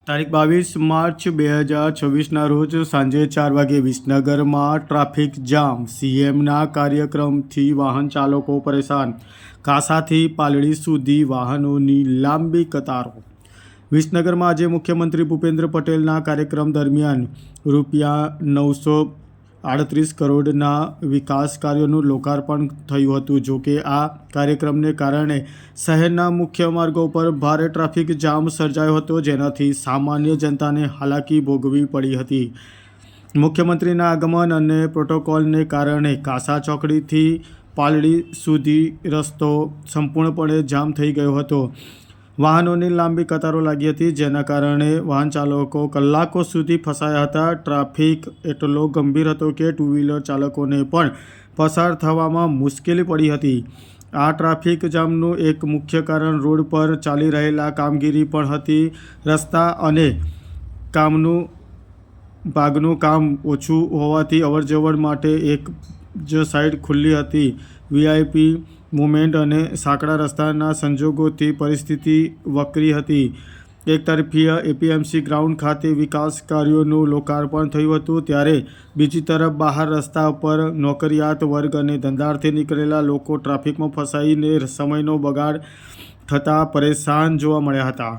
તારીખ 22 માર્ચ 2026ના રોજ સાંજે 4 વાગે વિસનગરમાં ટ્રાફિક જામ, સીએમના કાર્યક્રમથી વાહન ચાલકો પરેશાન, કાંસાથી પાલડી સુધી વાહનોની લાંબી કતારો। વિસનગરમાં આજે મુખ્યમંત્રી ભૂપેન્દ્ર પટેલના કાર્યક્રમ દરમિયાન ₹938 કરોડના વિકાસ કાર્યોનું લોકાર્પણ થયું હતું। જોકે આ કાર્યક્રમને કારણે શહેરના મુખ્ય માર્ગો પર ભારે ટ્રાફિક જામ સર્જાયો હતો, જેનાથી સામાન્ય જનતાને હાલાકી ભોગવવી પડી હતી। મુખ્યમંત્રીના આગમન અને પ્રોટોકોલને કારણે કાંસા ચોકડીથી પાલડી સુધી રસ્તો સંપૂર્ણપણે જામ થઈ ગયો હતો। વાહનોની લાંબી કતારો લાગી હતી, જેના કારણે વાહન ચાલકો કલાકો સુધી ફસાયા હતા। ટ્રાફિક એટલો ગંભીર હતો કે ટુ વ્હીલર ચાલકોને પણ પસાર થવામાં મુશ્કેલી પડી હતી। આ ટ્રાફિક જામનું એક મુખ્ય કારણ રોડ પર ચાલી રહેલા કામગીરી પણ હતી। રસ્તા અને ભાગનું કામ ઓછું હોવાથી અવરજવર માટે એક જ સાઈડ ખુલ્લી હતી। વીઆઈપી મૂવમેન્ટ અને સાંકડા રસ્તાના સંજોગોથી પરિસ્થિતિ વકરી હતી। એક તરફીય એપીએમસી ગ્રાઉન્ડ ખાતે વિકાસ કાર્યોનું લોકાર્પણ થયું હતું, ત્યારે બીજી તરફ બહાર રસ્તા પર નોકરિયાત વર્ગ અને ધંધાર્થે નીકળેલા લોકો ટ્રાફિકમાં ફસાઈને સમયનો બગાડ થતાં પરેશાન જોવા મળ્યા હતા।